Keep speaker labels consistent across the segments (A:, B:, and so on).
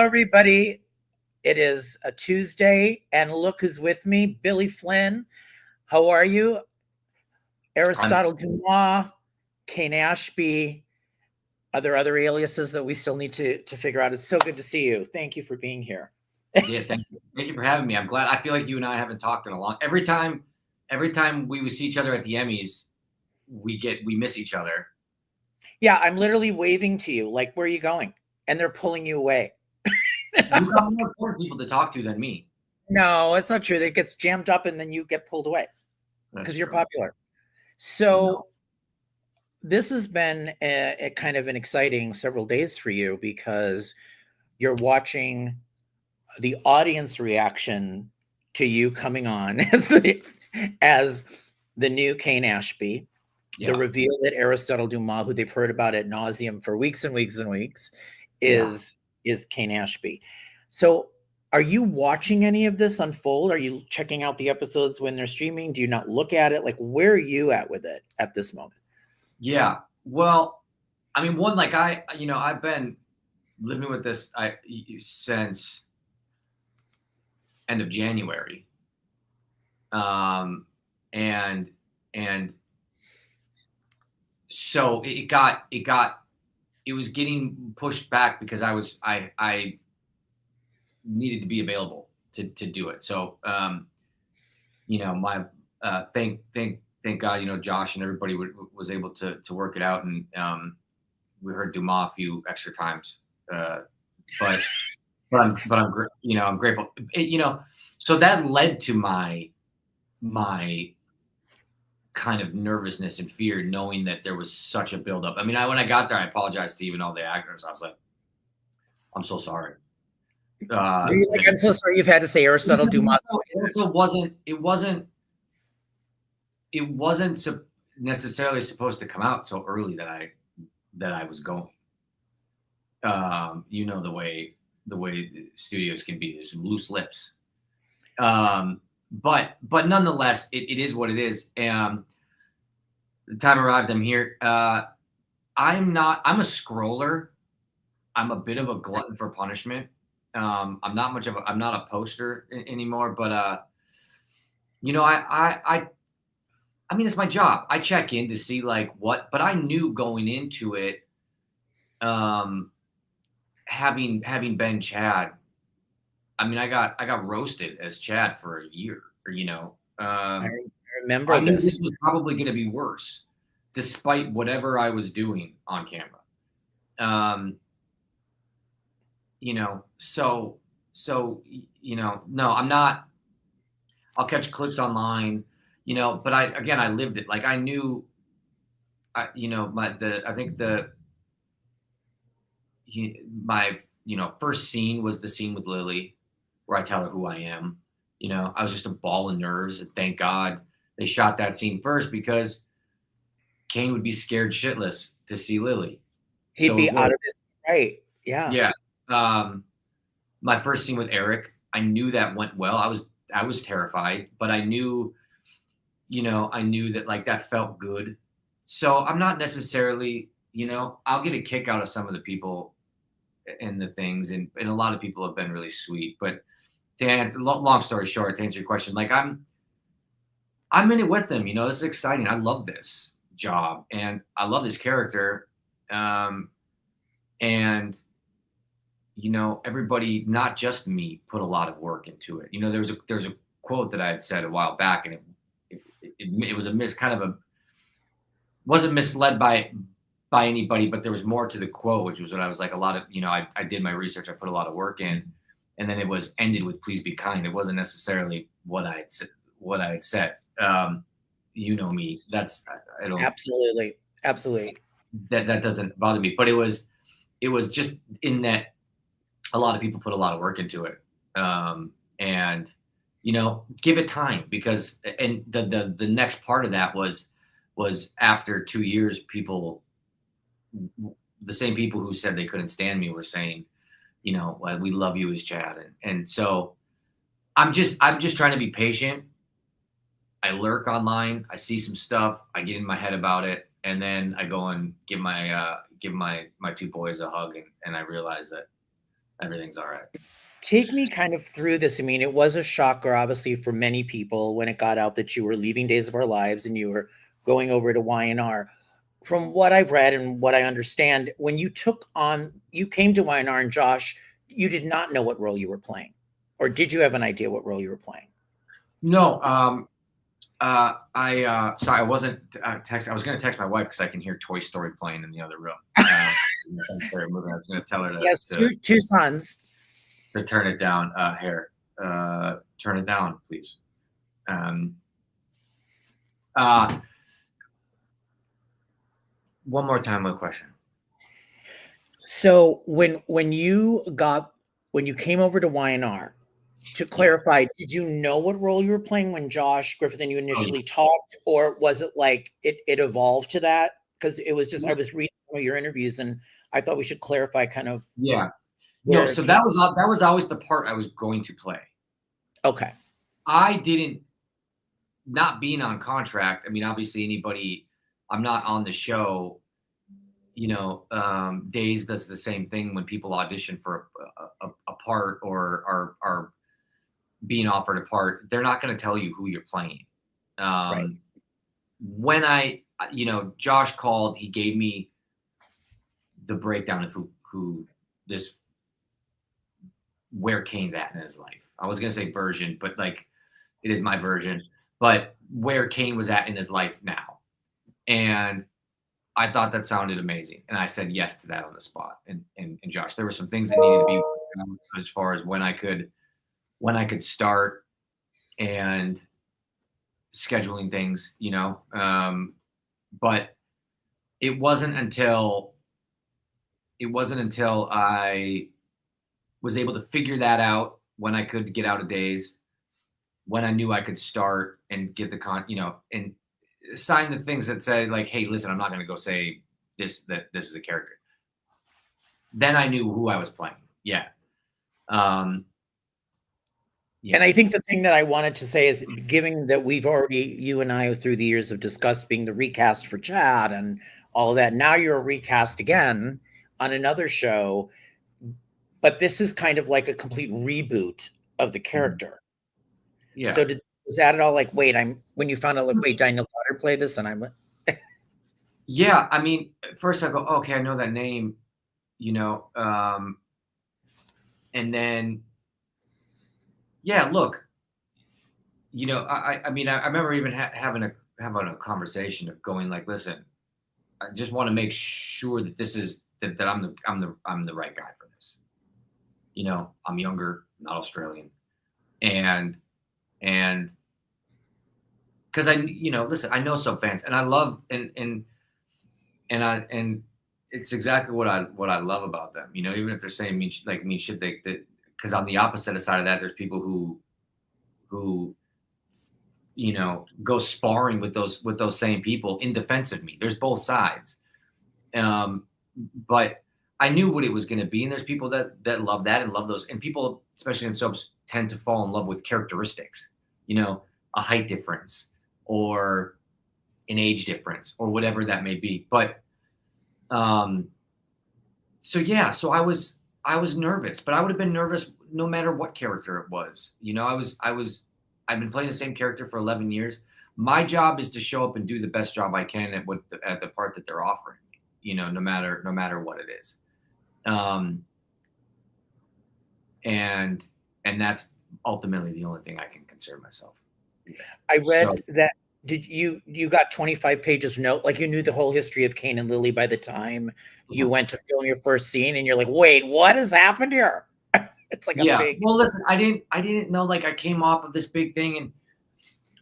A: everybody. It is a Tuesday, and look who's with me, Billy Flynn. How are you? Aristotle Dumas, Kane Ashby. Are there other aliases that we still need to figure out? It's so good to see you. Thank you for being here.
B: Yeah, thank you. Thank you for having me. I'm glad. I feel like you and I haven't talked in a long. Every time we would see each other at the Emmys, we miss each other.
A: Yeah, I'm literally waving to you, like, where are you going? And they're pulling you away.
B: You got more important people to talk to than me.
A: No, it's not true. It gets jammed up and then you get pulled away because you're popular. So this has been a kind of an exciting several days for you because you're watching the audience reaction to you coming on as the new Kane Ashby, the reveal that Aristotle Dumas, who they've heard about ad nauseum for weeks and weeks and weeks, is Kane Ashby. So are you watching any of this unfold? Are you checking out the episodes when they're streaming? Do you not look at it? Like, where are you at with it at this moment?
B: Yeah. Well, I mean, one, like I've been living with this since end of January. And so it was getting pushed back because I needed to be available to do it. So, my thank God, Josh and everybody was able to work it out. And, we heard Dumas a few extra times. But I'm grateful, so that led to my kind of nervousness and fear, knowing that there was such a buildup. I mean, when I got there, I apologized to even all the actors. I was like, I'm so sorry.
A: I'm so sorry you've had to say Aristotle Dumas.
B: It wasn't necessarily supposed to come out so early that I was going. The way studios can be, there's some loose lips. But nonetheless, it is what it is. The time arrived. I'm here. I'm a scroller. I'm a bit of a glutton for punishment. I'm not a poster anymore, but I mean, it's my job. I check in to see but I knew going into it, having been Chad, I mean, I got roasted as Chad for a year,
A: I remember
B: this was probably going to be worse, despite whatever I was doing on camera. No, I'm not. I'll catch clips online, but I lived it. Like I knew, my first scene was the scene with Lily where I tell her who I am. I was just a ball of nerves, and thank God they shot that scene first because Kane would be scared shitless to see Lily.
A: He'd be out of his right. Yeah.
B: Yeah. My first scene with Eric, I knew that went well. I was terrified, but I knew that that felt good. So I'm not necessarily, I'll get a kick out of some of the people and the things, and a lot of people have been really sweet. But long story short, to answer your question, I'm in it with them. This is exciting. I love this job and I love this character. And everybody, not just me, put a lot of work into it. There's a quote that I had said a while back, and it was wasn't misled by anybody, but there was more to the quote, which was what I was like, a lot of, I did my research, I put a lot of work in, and then it was ended with "Please be kind." It wasn't necessarily what I had said. Me. I don't.
A: Absolutely.
B: That doesn't bother me, but it was just in that a lot of people put a lot of work into it. And give it time, because, and the next part of that was after 2 years, the same people who said they couldn't stand me were saying, we love you as Chad. And so I'm just trying to be patient. I lurk online. I see some stuff. I get in my head about it. And then I go and give my two boys a hug. And I realize that everything's all right.
A: Take me kind of through this. I mean, it was a shocker, obviously, for many people when it got out that you were leaving Days of Our Lives and you were going over to Y&R. From what I've read and what I understand, when you came to Y&R, and Josh, you did not know what role you were playing, or did you have an idea what role you were playing?
B: No, sorry, I wasn't text. I was going to text my wife because I can hear Toy Story playing in the other room. I was going to tell her
A: Yes, two sons.
B: To turn it down. Here, turn it down, please. One more time, one question.
A: So when you came over to Y&R, to clarify, did you know what role you were playing when Josh Griffith and you initially talked, or was it like it evolved to that? Because it was just, I was reading some of your interviews and I thought we should clarify kind of.
B: Yeah. No, so that was always the part I was going to play. Okay. I didn't, not being on contract. I mean, obviously anybody, I'm not on the show, you know, Days does the same thing when people audition for a part or are being offered a part. They're not going to tell you who you're playing.
A: Right.
B: When Josh called, he gave me the breakdown of where Kane's at in his life. I was going to say version, but like it is my version, but where Kane was at in his life now. And I thought that sounded amazing. And I said yes to that on the spot. And Josh, there were some things that needed to be as far as when I could start and scheduling things, you know. But it wasn't until I was able to figure that out, when I could get out of Days, when I knew I could start and get and sign the things that said like, hey, listen, I'm not going to go say that this is a character. Then I knew who I was playing. Yeah. Yeah.
A: And I think the thing that I wanted to say is, given that you and I through the years have discussed being the recast for Chad and all of that, now you're a recast again on another show, but this is kind of like a complete reboot of the character.
B: Yeah.
A: So was that at all like, when you found out, like, wait, Daniel Goddard played this, and I'm
B: yeah, I mean, first I go, okay, I know that name, you know, and then, yeah, look, you know, I mean, I remember even having a conversation of going like, listen, I just want to make sure that this is that I'm the right guy for this. You know, I'm younger, not Australian, and because listen, I know some fans, and I love and it's exactly what I love about them. You know, even if they're saying mean shit, because on the opposite side of that, there's people who go sparring with those same people in defense of me. There's both sides, but I knew what it was going to be, and there's people that love that and love those, and people, especially in soaps, tend to fall in love with characteristics. You know, a height difference or an age difference or whatever that may be. But so I was nervous, but I would have been nervous no matter what character it was. You know, I've been playing the same character for 11 years. My job is to show up and do the best job I can at the part that they're offering me, you know, no matter what it is. And that's ultimately the only thing I can consider myself.
A: I read that you got 25 pages of note, like you knew the whole history of Kane and Lily by the time you went to film your first scene, and you're like, wait, what has happened here? It's like a big.
B: Well, listen, I didn't know, like, I came off of this big thing, and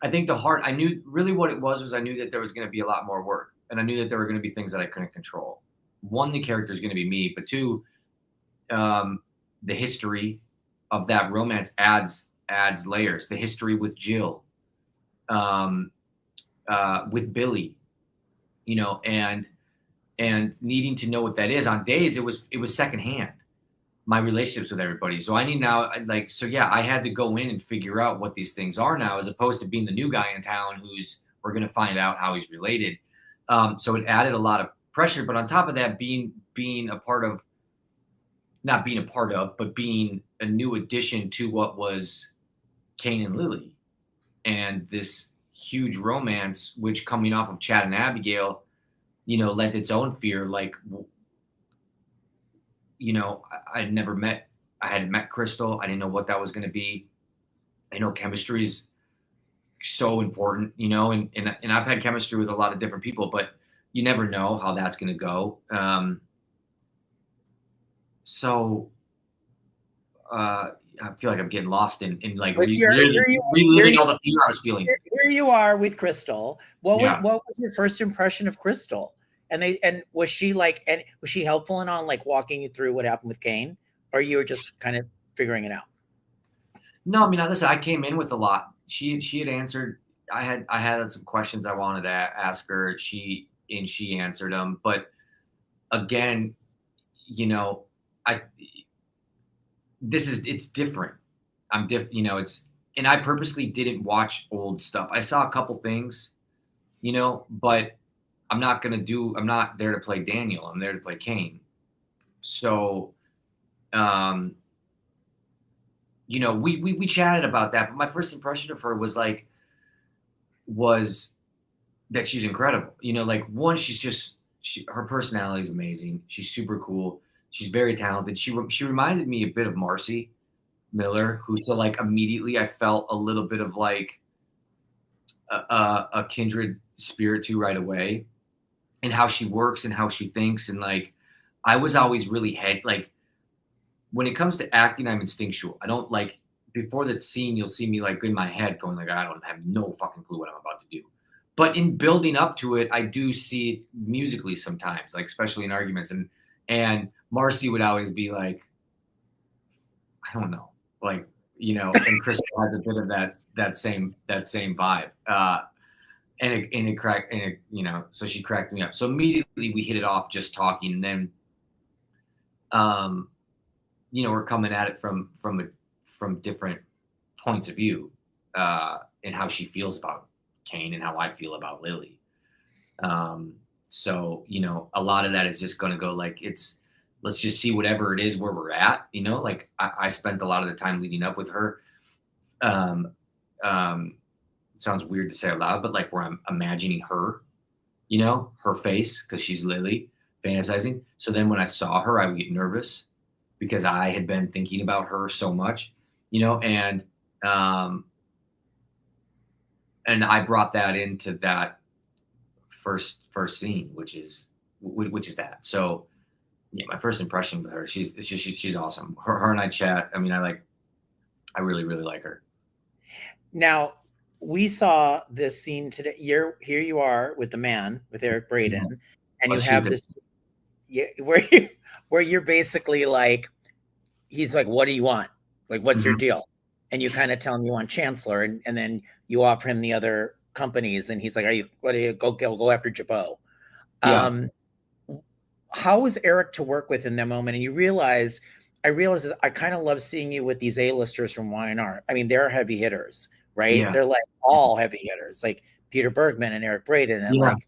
B: I think I knew really what it was I knew that there was going to be a lot more work, and I knew that there were going to be things that I couldn't control. One, the character is going to be me, but two, the history of that romance adds layers. The history with Jill, with Billy, you know, and needing to know what that is. On Days, it was secondhand, my relationships with everybody. So I need now, I had to go in and figure out what these things are now, as opposed to being the new guy in town we're going to find out how he's related. So it added a lot of pressure, but on top of that, being a part of not being a part of, but being a new addition to what was Kane and Lily, and this huge romance, which coming off of Chad and Abigail, you know, lent its own fear. Like, you know, I hadn't met Christel. I didn't know what that was going to be. I know chemistry is so important, you know, and I've had chemistry with a lot of different people, but you never know how that's going to go. I feel like I'm getting lost in like reliving all the fear I was feeling.
A: Here you are with Christel. What was your first impression of Christel? And was she helpful in on like walking you through what happened with Kane, or you were just kind of figuring it out?
B: No, I mean, listen, I came in with a lot. She had answered. I had some questions I wanted to ask her. She answered them. But again, you know, it's different. I'm different, you know, and I purposely didn't watch old stuff. I saw a couple things, you know, but I'm not there to play Daniel. I'm there to play Kane. So, you know, we chatted about that, but my first impression of her was that she's incredible. You know, like, one, her personality is amazing. She's super cool. She's very talented. She reminded me a bit of Marcy Miller, who, so like immediately I felt a little bit of like a kindred spirit to right away, and how she works and how she thinks. And like, I was always really like, when it comes to acting, I'm instinctual. I don't like, before that scene, you'll see me like in my head going like, I don't have no fucking clue what I'm about to do. But in building up to it, I do see it musically sometimes, like especially in arguments. And Marcy would always be like, I don't know, like, you know, and Crystal has a bit of that same vibe. And it cracked, and it, you know, so she cracked me up. So immediately we hit it off just talking, and then, you know, we're coming at it from different points of view, and how she feels about Kane and how I feel about Lily. So, you know, a lot of that is just going to go like, let's just see whatever it is where we're at, you know, like I spent a lot of the time leading up with her. It sounds weird to say out loud, but like where I'm imagining her, you know, her face, because she's Lily, fantasizing. So then when I saw her, I would get nervous because I had been thinking about her so much, you know, and I brought that into that first scene, which is that. So yeah, my first impression with her, she's awesome. Her and I chat. I mean, I really, really like her.
A: Now, we saw this scene today. Here you are with the man, with Eric Braden, and you have this, where you're basically like, he's like, what do you want? Like, what's your deal? And you kind of tell him you want Chancellor, and then you offer him the other companies, and he's like, what do you go after Jabot? Yeah. How was Eric to work with in that moment? And I realized that I kind of love seeing you with these A-listers from Y&R. I mean, they're heavy hitters, right? Yeah. They're like all heavy hitters, like Peter Bergman and Eric Braden. And like,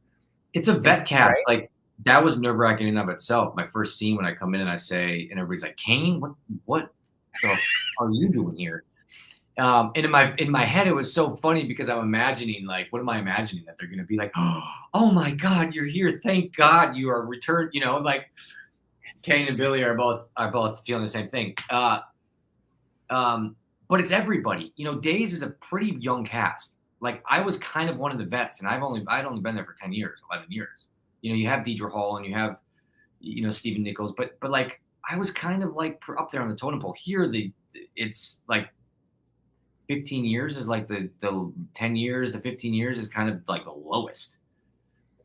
B: it's a vet cast. Right? Like, that was nerve-wracking in and of itself. My first scene, when I come in and I say, and everybody's like, Kane, what the are you doing here? And in my head, it was so funny because I'm imagining, like, what am I imagining? That they're going to be like, oh my God, you're here. Thank God you are returned. You know, like Kane and Billy are both feeling the same thing. But it's everybody. You know, Days is a pretty young cast. Like, I was kind of one of the vets, and I'd only been there for 10 years, 11 years. You know, you have Deidre Hall and you have, you know, Stephen Nichols, but like, I was kind of like up there on the totem pole. Here, it's like 15 years is like the 10 years to 15 years is kind of like the lowest.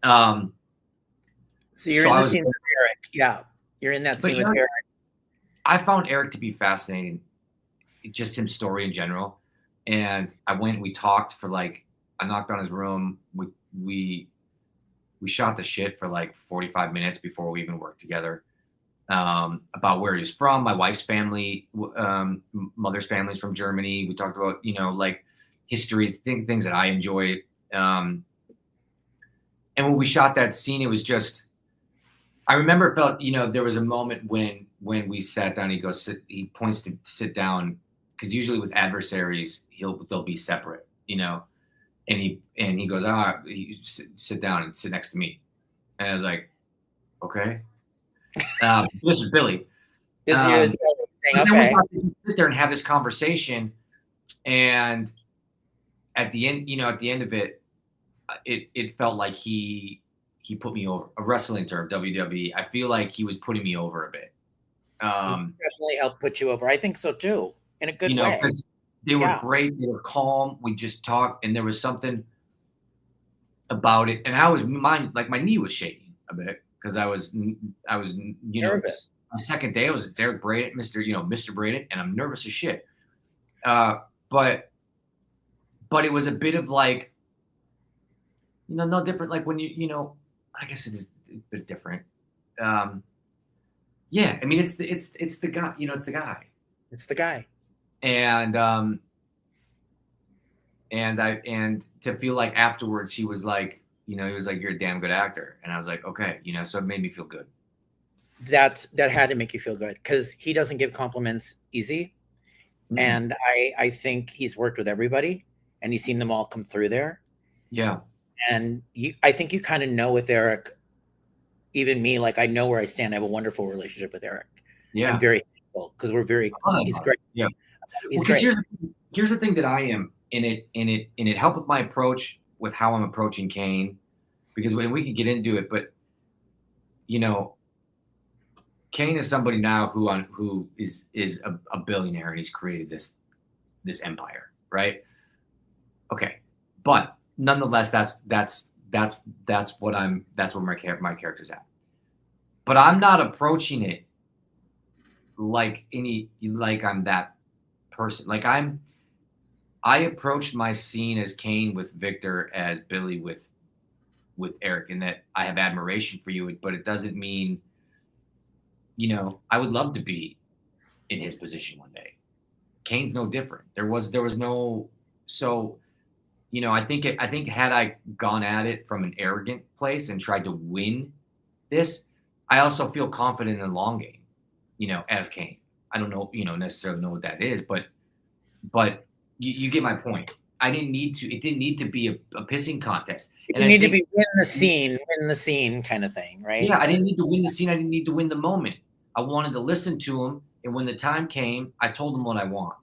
A: So you're in the scene with Eric. Yeah. You're in that scene with Eric.
B: I found Eric to be fascinating, just his story in general. And we talked for like, I knocked on his room. We shot the shit for like 45 minutes before we even worked together. About where he was from, my wife's family, mother's family's from Germany. We talked about, you know, like history, things that I enjoy. And when we shot that scene, it was just, I remember it felt, you know, there was a moment when when we sat down, he goes, he points to sit down, because usually with adversaries, they'll be separate, you know. And he goes, you sit down and sit next to me. And I was like, okay. This is Billy.
A: This is saying,
B: okay.
A: okay.
B: We sit there and have this conversation, and at the end of it, it felt like he put me over. A wrestling term, WWE. I feel like he was putting me over a bit.
A: He definitely helped put you over. I think so too, in a good way.
B: They were great. They were calm. We just talked, and there was something about it. And my knee was shaking a bit because I was nervous. The second day, it's Eric Braden, Mr. Braden, and I'm nervous as shit. But it was a bit of like, no different. Like when I guess it is a bit different. Yeah, I mean, it's the guy. It's the guy.
A: It's the guy.
B: And to feel like afterwards he was like, you're a damn good actor, and I was like, okay, so it made me feel good. That
A: had to make you feel good, because he doesn't give compliments easy. Mm-hmm. And I think he's worked with everybody, and he's seen them all come through there.
B: Yeah. And
A: I think you kind of know with Eric, even me, like I know where I stand. I have a wonderful relationship with Eric. Yeah. I'm very thankful because he's great.
B: Yeah. Because here's the thing that I am in it helped with my approach with how I'm approaching Kane, because when we can get into it, but Kane is somebody now who is a billionaire, and he's created this empire, right? Okay, but nonetheless, that's what my character's at. But I'm not approaching it like I'm that person. Like I approached my scene as Kane with Victor as Billy with Eric, and that I have admiration for you, but it doesn't mean, I would love to be in his position one day. Kane's no different. There was no, so, I think had I gone at it from an arrogant place and tried to win this, I also feel confident in the long game, as Kane. I don't know, necessarily know what that is, but you get my point. It didn't need to be a pissing contest.
A: You need to be win the scene kind of thing, right?
B: Yeah, I didn't need to win the scene. I didn't need to win the moment. I wanted to listen to him, and when the time came, I told him what I want.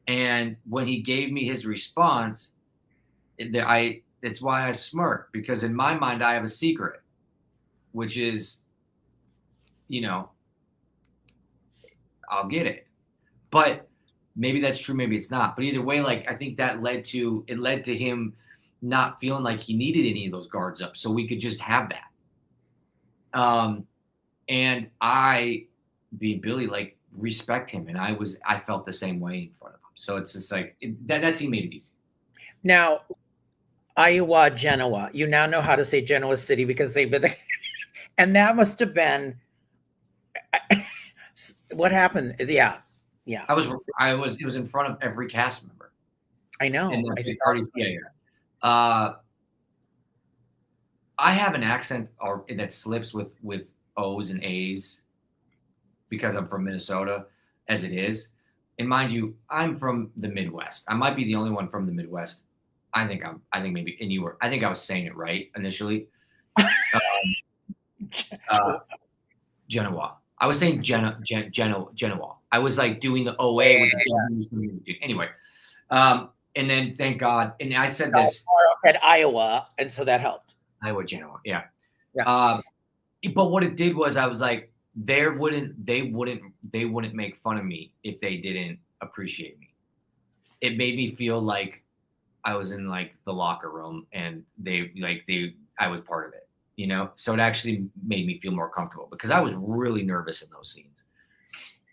B: And when he gave me his response, it's why I smirk, because in my mind I have a secret, which is, I'll get it. But maybe that's true, maybe it's not. But either way, like, I think that led to him not feeling like he needed any of those guards up, so we could just have that. And I, being Billy, like, respect him, and I felt the same way in front of him. So it's just like that scene made it easy.
A: Now, Iowa, Genoa. You now know how to say Genoa City because they've been there. And that must have been what happened. Yeah. Yeah.
B: It was in front of every cast member.
A: I know.
B: I have an accent that slips with O's and A's because I'm from Minnesota, as it is. And mind you, I'm from the Midwest. I might be the only one from the Midwest. I think maybe, and you were. I think I was saying it right initially. Genoa. I was saying Genoa. I was like doing the OA with the anyway. And then thank God, and I said this.
A: I said Iowa, and so that helped.
B: Iowa, Genoa, yeah. But what it did was I was like, they wouldn't make fun of me if they didn't appreciate me. It made me feel like I was in like the locker room, and I was part of it, So it actually made me feel more comfortable because I was really nervous in those scenes.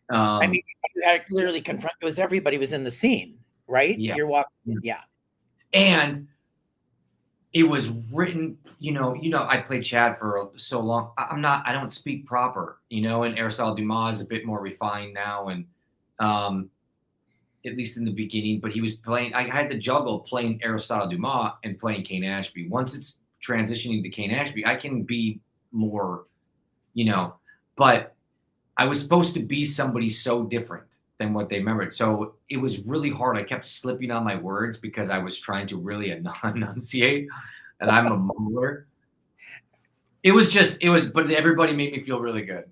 A: I mean, you had to clearly confront, because everybody was in the scene, right?
B: Yeah.
A: You're walking, yeah.
B: And it was written, I played Chad for so long. I don't speak proper, and Aristotle Dumas is a bit more refined now. And, at least in the beginning, but he was playing, I had to juggle playing Aristotle Dumas and playing Kane Ashby. Once it's transitioning to Kane Ashby, I can be more, but I was supposed to be somebody so different than what they remembered. So it was really hard. I kept slipping on my words because I was trying to really enunciate, and I'm a mumbler. But everybody made me feel really good.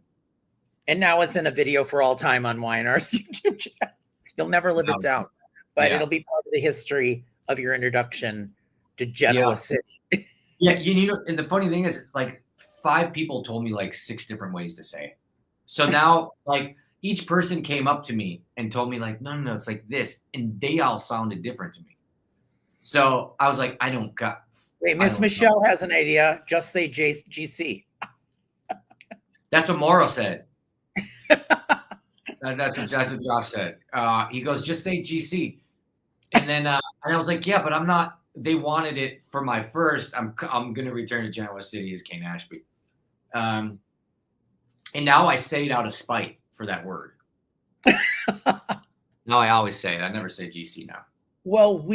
A: And now it's in a video for all time on YNR's YouTube channel. You'll never live it down, but it'll be part of the history of your introduction to Genoa City.
B: Yeah, you know, and the funny thing is, like, 5 people told me like 6 different ways to say it. So now, like, each person came up to me and told me, like, no, it's like this, and they all sounded different to me. So I was like, I don't got.
A: Wait, Miss Michelle has an idea. Just say GC.
B: That's what Morrow said. That's what Josh said. He goes, just say GC. And then and I was like, yeah, but I'm not. They wanted it for my first. I'm going to return to Genoa City as Kane Ashby. And now I say it out of spite for that word. No, I always say it. I never say GC now.
A: Well,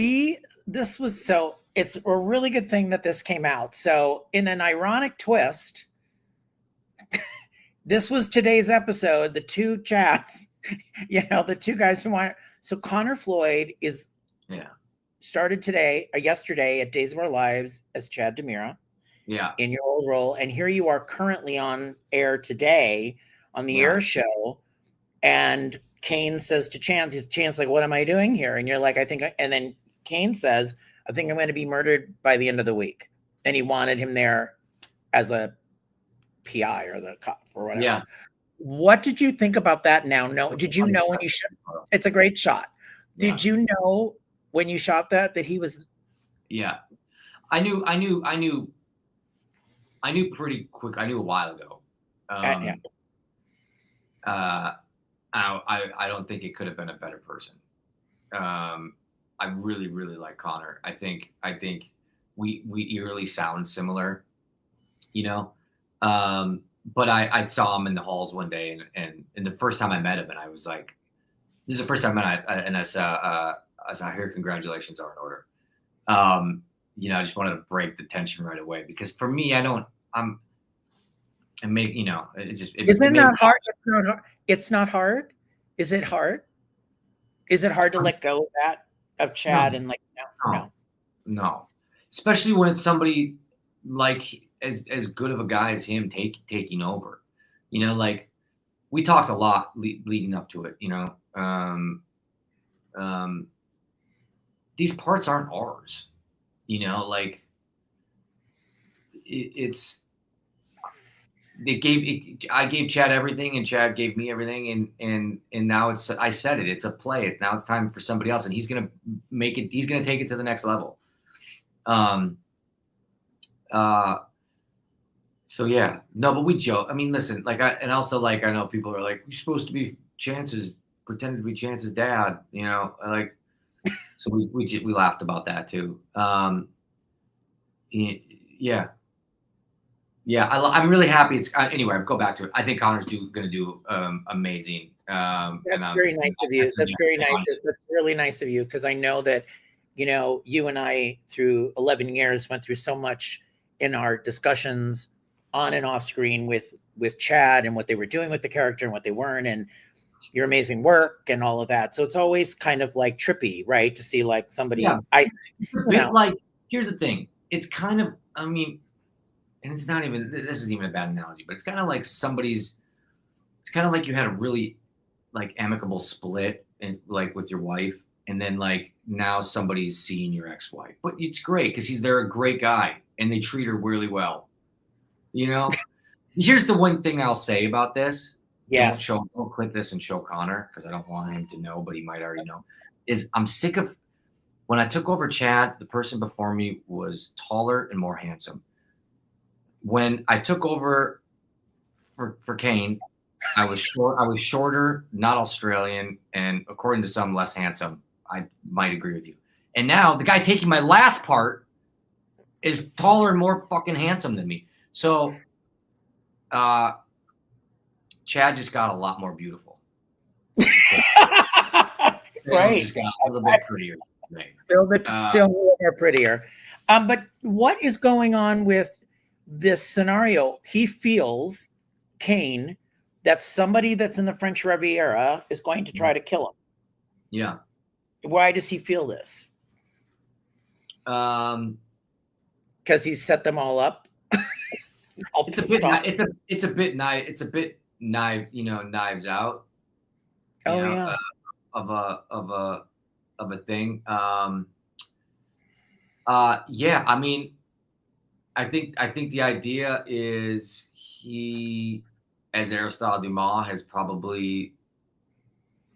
A: it's a really good thing that this came out. So in an ironic twist, this was today's episode, the 2 chats, the 2 guys who want. So Connor Floyd is started yesterday at Days of Our Lives as Chad DiMera. Yeah. In your old role. And here you are currently on air today on the air show. And Kane says to Chan's like, what am I doing here? And you're like, and then Kane says, I think I'm going to be murdered by the end of the week. And he wanted him there as a PI or the cop or whatever. Yeah. What did you think about that now? No, did you know when you shot? It's a great shot. Did you know when you shot that he was? Yeah, I knew pretty quick. I knew a while ago. I don't think it could have been a better person. I really, really like Connor. I think we eerily sound similar, but I saw him in the halls one day, and the first time I met him, and I was like, this is the first time I saw here, congratulations are in order. I just wanted to break the tension right away, because for me, it just. Isn't that hard? It's not hard. Is it hard? Is it hard to let go of Chad? No. And like, no. Especially when it's somebody like as good of a guy as him taking over. Like, we talked a lot leading up to it. These parts aren't ours. Like, I gave Chad everything, and Chad gave me everything, and now I said it. It's a play. Now it's time for somebody else, and he's gonna make it. He's gonna take it to the next level. So yeah, no, but we joke. I mean, listen, like, I know people are like, you're supposed to be Chance's, pretending to be Chance's dad, like. So we laughed about that too. Yeah. I'm really happy. Anyway. I'll go back to it. I think Connor's going to do amazing. That's very nice of you. That's very nice. That's really nice of you, because I know that you and I, through 11 years, went through so much in our discussions on and off screen with Chad and what they were doing with the character and what they weren't, and your amazing work and all of that. So it's always kind of like trippy, right? To see like somebody. Yeah. Like, here's the thing. It's kind of, I mean, and it's not even, this isn't even a bad analogy, but it's kind of like it's kind of like you had a really like amicable split and like with your wife, and then like now somebody's seeing your ex-wife. But it's great because they're a great guy and they treat her really well. Here's the one thing I'll say about this. Yes. Don't click this and show Connor, because I don't want him to know, but he might already know. Is I'm sick of, when I took over Chad, the person before me was taller and more handsome. When I took over for Kane, I was shorter, not Australian, and according to some, less handsome. I might agree with you. And now the guy taking my last part is taller and more fucking handsome than me. So Chad just got a lot more beautiful. Right. Just got a little bit prettier. Right. A little bit more prettier. But what is going on with this scenario? He feels, Kane, that somebody that's in the French Riviera is going to try to kill him.
B: Yeah.
A: Why does he feel this? Because he's set them all up.
B: It's a bit knives out. Of a thing. Yeah, I mean, I think the idea is he, as Aristotle Dumas, has probably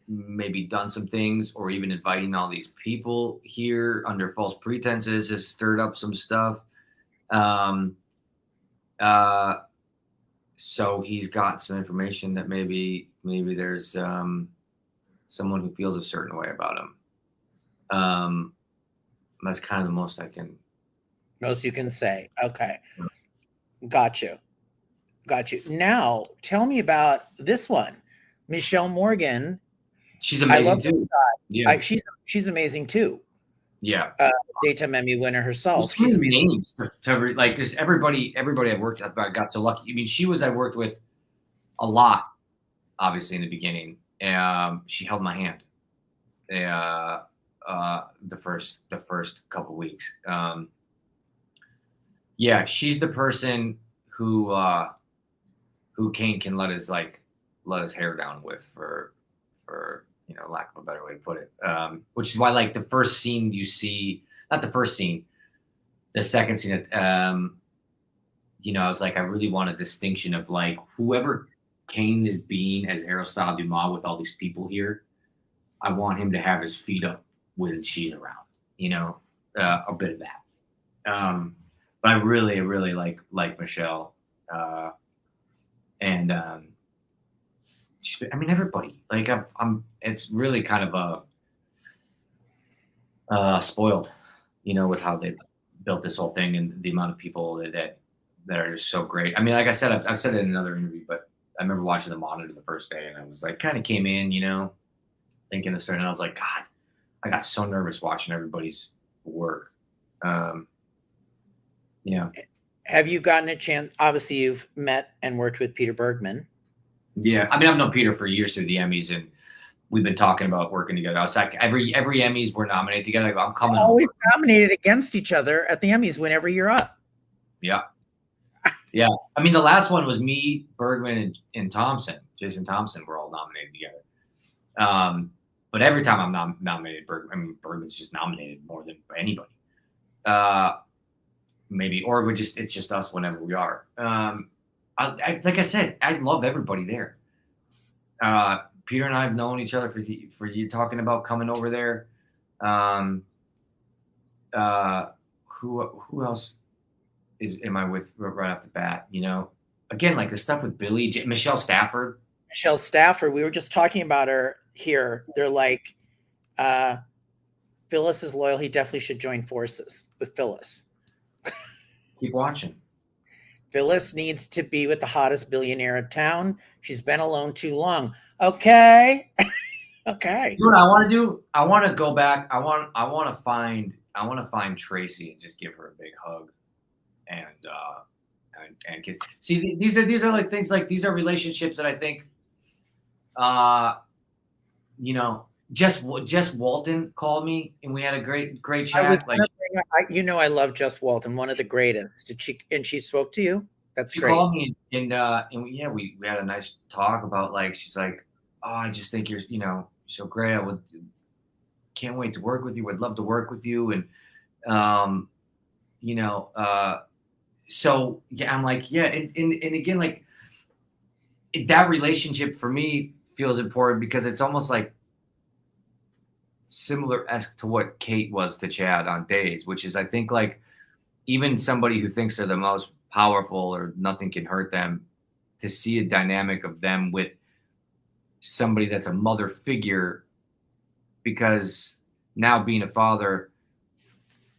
B: maybe done some things, or even inviting all these people here under false pretenses has stirred up some stuff. So he's got some information that maybe there's someone who feels a certain way about him. That's kind of the most
A: you can say. Okay. Got you. Now tell me about this one. Michelle Morgan.
B: She's amazing too.
A: Yeah. She's amazing too.
B: Yeah.
A: Daytime Emmy winner herself.
B: She's amazing. Names to like, just everybody I've worked with, I got so lucky. I mean, I worked with a lot, obviously, in the beginning. She held my hand. The first couple weeks. Yeah, she's the person who Kane can let his hair down with, for lack of a better way to put it. Which is why, like, the first scene you see, not the first scene, the second scene, I was like, I really want a distinction of, like, whoever Kane is being as Aristotle Dumas with all these people here, I want him to have his feet up when she's around, a bit of that. But I really, really like Michelle. And everybody, like, it's really kind of spoiled, with how they've built this whole thing and the amount of people that are just so great. I mean, like I said, I've said it in another interview, but I remember watching the Monitor the first day, and I was like, kind of came in, thinking a certain, and I was like, God, I got so nervous watching everybody's work.
A: Have you gotten a chance? Obviously, you've met and worked with Peter Bergman.
B: Yeah, I mean, I've known Peter for years through the Emmys, and we've been talking about working together. I was like, every Emmys we're nominated together. I go, I'm coming.
A: Always nominated against each other at the Emmys whenever you're up.
B: Yeah. Yeah. I mean, the last one was me, Bergman, and Thompson. Jason Thompson were all nominated together. But every time I'm nominated, Bergman's just nominated more than anybody. Maybe, or it's just us whenever we are. Like I said, I love everybody there. Peter and I have known each other for you talking about coming over there. Who else am I with right off the bat? Again, like the stuff with Billy, Michelle Stafford.
A: We were just talking about her here. They're like, Phyllis is loyal. He definitely should join forces with Phyllis.
B: Keep watching.
A: Phyllis needs to be with the hottest billionaire in town. She's been alone too long. Okay. Okay.
B: You know what I want to do? I want to go back. I want to find Tracy and just give her a big hug and kiss. See, these are like things, like, these are relationships that I think, Jess Walton called me and we had a great chat.
A: I love Jess Walton, one of the greatest. She spoke to you? That's great.
B: She called me and we had a nice talk about, like, she's like, oh, I just think you're so great. Can't wait to work with you. I'd love to work with you. And so yeah, I'm like, yeah, and again, like, that relationship for me feels important because it's almost like similar-esque to what Kate was to Chad on Days, which is, I think, like, even somebody who thinks they're the most powerful or nothing can hurt them, to see a dynamic of them with somebody that's a mother figure, because now being a father,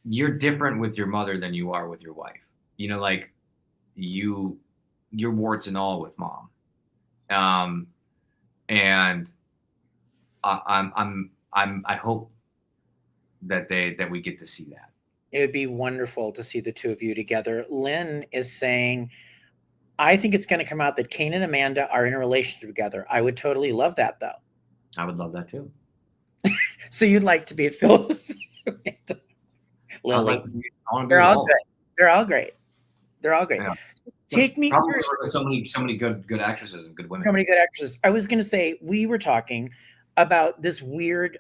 B: you're different with your mother than you are with your wife. Like, you're warts and all with mom. And I hope that we get to see that.
A: It would be wonderful to see the two of you together. Lynn is saying, I think it's going to come out that Kane and Amanda are in a relationship together. I would totally love that, though.
B: I would love that too.
A: So you'd like to be at Phyllis? Lily. They're all good. They're all great. They're all great.
B: Yeah.
A: Take me
B: probably so many good actresses and good women.
A: So many good actresses. I was going to say, we were talking about this weird,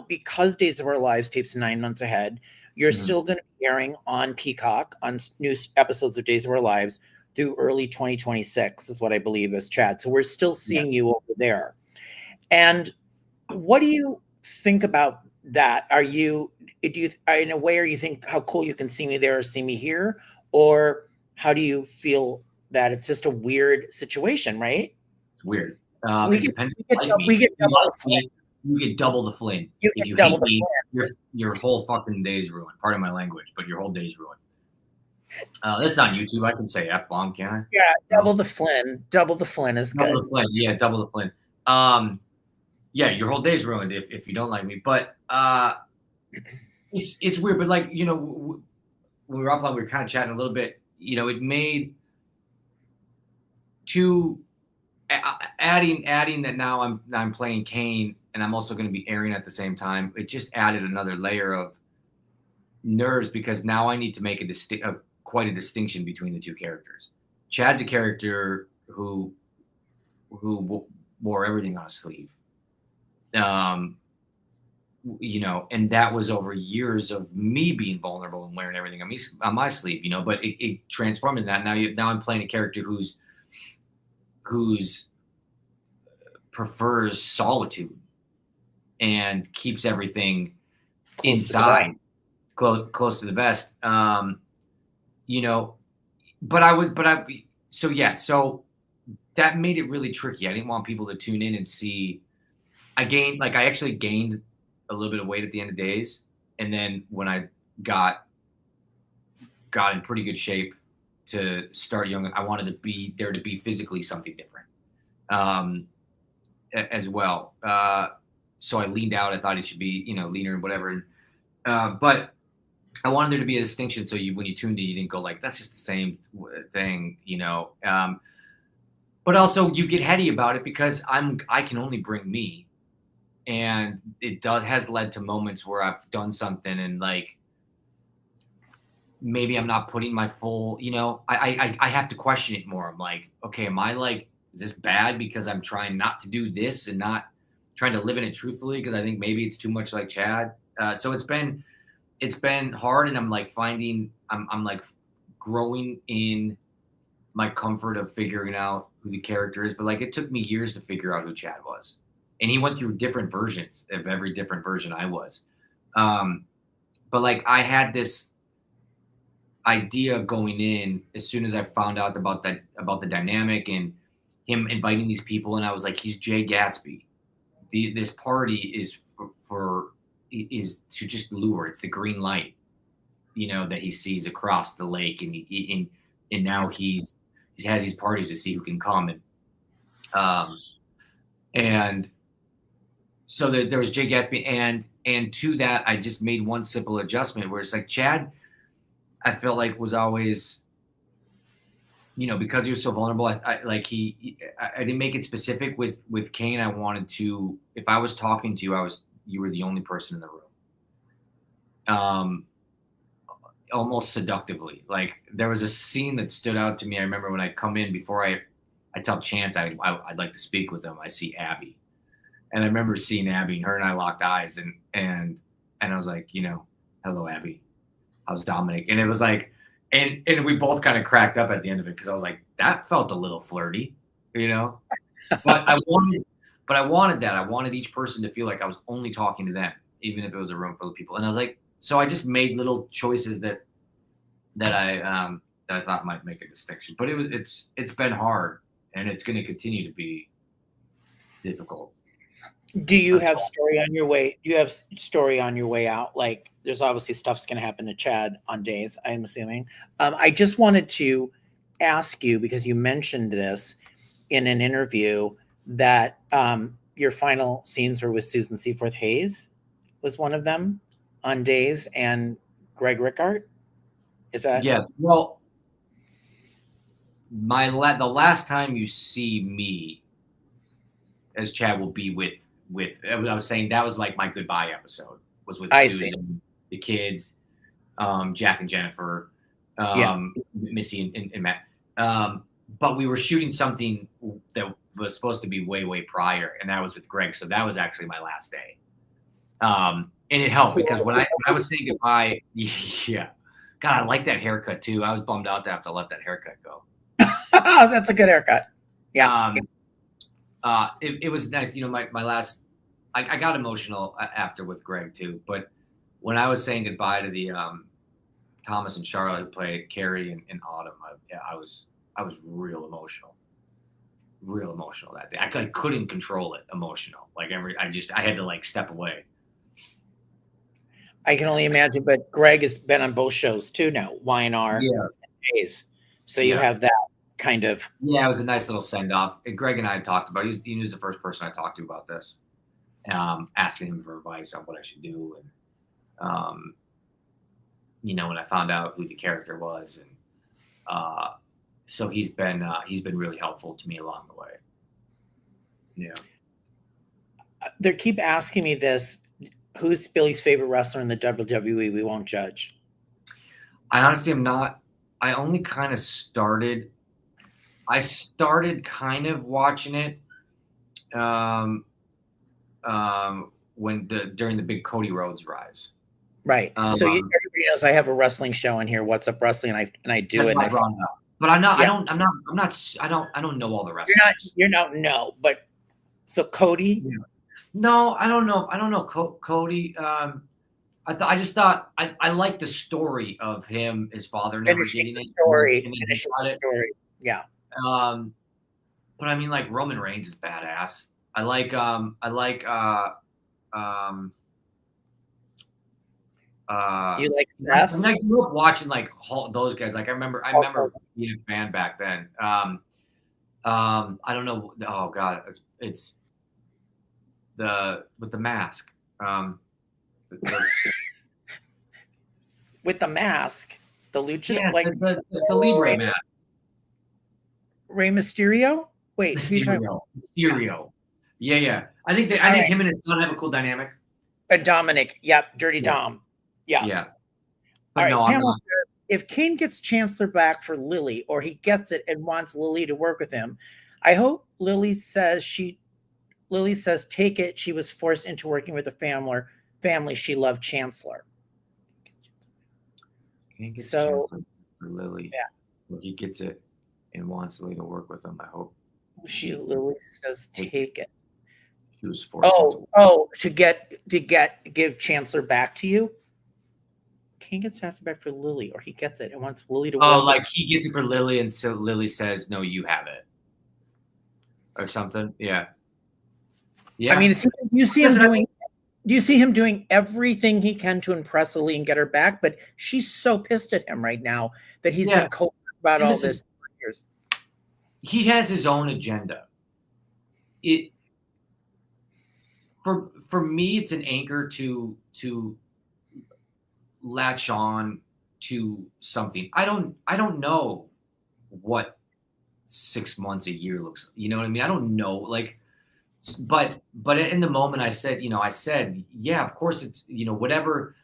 A: because Days of Our Lives tapes 9 months ahead, you're still going to be airing on Peacock on new episodes of Days of Our Lives through early 2026 is what I believe is Chad. So we're still seeing you over there. And what do you think about that? Are you in a way, you think how cool you can see me there or see me here? Or how do you feel that it's just a weird situation, right?
B: It's weird.
A: We get
B: double the Flynn. If you hate me, your whole fucking day's ruined. Pardon my language, but your whole day's ruined. That's on YouTube. I can say F-bomb, can't I?
A: Yeah, double the Flynn. Double the Flynn is good.
B: Double the Flynn. Yeah, double the Flynn. Yeah, your whole day's ruined if you don't like me. But it's weird. But like, when we were offline, we were kind of chatting a little bit. It made adding that now I'm playing Kane and I'm also going to be airing at the same time. It just added another layer of nerves because now I need to make quite a distinction between the two characters. Chad's a character who wore everything on his sleeve. And that was over years of me being vulnerable and wearing everything on my sleeve, but it transformed into that. Now I'm playing a character who's prefers solitude and keeps everything inside, close to the vest. So that made it really tricky. I didn't want people to tune in and see. I actually gained a little bit of weight at the end of days. And then when I got in pretty good shape to start young, I wanted to be there to be physically something different as well. So I leaned out. I thought it should be, leaner and whatever. But I wanted there to be a distinction. So when you tuned in, you didn't go like, that's just the same thing, but also you get heady about it because I can only bring me. And it has led to moments where I've done something and like maybe I'm not putting my full, I have to question it more. I'm like, okay, am I like, is this bad because I'm trying not to do this and not trying to live in it truthfully? Because I think maybe it's too much like Chad. So it's been hard, and I'm like I'm like growing in my comfort of figuring out who the character is. But like it took me years to figure out who Chad was. And he went through different versions of every different version I was. But like I had this idea going in as soon as I found out about the dynamic and him inviting these people. And I was like, he's Jay Gatsby. This party is is to just lure. It's the green light, that he sees across the lake. And now he has these parties to see who can come. And so there was Jay Gatsby, and to that, I just made one simple adjustment where it's like Chad, I felt like was always, because he was so vulnerable. I didn't make it specific with Kane. I wanted to, if I was talking to you, you were the only person in the room. Almost seductively. Like there was a scene that stood out to me. I remember when I come in before I tell Chance I'd like to speak with him. I see Abby. And I remember seeing Abby, and her and I locked eyes, and I was like, hello, Abby. How's Dominic? And it was like, and we both kind of cracked up at the end of it because I was like, that felt a little flirty, But I wanted that. I wanted each person to feel like I was only talking to them, even if it was a room full of people. And I was like, so I just made little choices that I thought might make a distinction. But it's been hard, and it's going to continue to be difficult.
A: Do you have story on your way? Do you have story on your way out? Like, there's obviously stuff's going to happen to Chad on days, I'm assuming. I just wanted to ask you, because you mentioned this in an interview, that your final scenes were with Susan Seaforth Hayes was one of them on days, and Greg Rickard. Is that?
B: Yeah. Well, the last time you see me as Chad will be with I was saying that was like my goodbye episode was with Susan, the kids, Jack and Jennifer, Missy and Matt. But we were shooting something that was supposed to be way prior, and that was with Greg. So that was actually my last day. And it helped because when I was saying goodbye, yeah, God, I like that haircut too. I was bummed out to have to let that haircut go.
A: That's a good haircut. Yeah.
B: It was nice. My last, I got emotional after with Greg too. But when I was saying goodbye to the Thomas and Charlotte who played Carrie and Autumn, I was real emotional that day. I couldn't control it. Emotional, like I had to like step away.
A: I can only imagine. But Greg has been on both shows too now, YNR and Days. So you have that kind of.
B: Yeah, it was a nice little send off. Greg and I had talked about it. He was the first person I talked to about this, asking him for advice on what I should do, and when I found out who the character was, and so he's been really helpful to me along the way. Yeah.
A: They keep asking me this: who's Billy's favorite wrestler in the WWE? We won't judge.
B: I honestly am not. I only kind of started. I started kind of watching it during the big Cody Rhodes rise.
A: Right. So everybody knows I have a wrestling show in here. What's Up Wrestling? And I do it.
B: But I'm not. Yeah. I don't know all the wrestlers.
A: You're not. No. But so Cody.
B: Yeah. No, I don't know. I don't know Cody. I just thought I liked the story of him, his father never getting it.
A: Story. Yeah.
B: But I mean, like Roman Reigns is badass. I like
A: you like Seth?
B: I grew up watching like those guys. Like I remember being a fan back then. I don't know. Oh God, it's with the mask.
A: With the mask, the lucha,
B: like the Libre mask.
A: Rey Mysterio? Wait,
B: Mysterio. Yeah. I think him and his son have a cool dynamic.
A: Dominic, Dirty Dom. Yeah.
B: But
A: all right,
B: no,
A: if Kane gets Chancellor back for Lily, or he gets it and wants Lily to work with him, I hope Lily says take it. She was forced into working with a family. She loved Chancellor.
B: Kane gets Chancellor for Lily. Yeah. Well, he gets it and wants Lily to work with him. I hope.
A: Lily says take it.
B: She was forced.
A: To give Chancellor back to you. King gets Chancellor back for Lily, or he gets it and wants Lily to.
B: He gets it for Lily, and so Lily says, "No, you have it," or something. Yeah.
A: I mean, do you see him doing everything he can to impress Lily and get her back? But she's so pissed at him right now that he's been cold about all this for years.
B: He has his own agenda. For me, it's an anchor to latch on to something. I don't know what 6 months, a year looks. You know what I mean? I don't know. Like, but in the moment, I said, yeah, of course it's whatever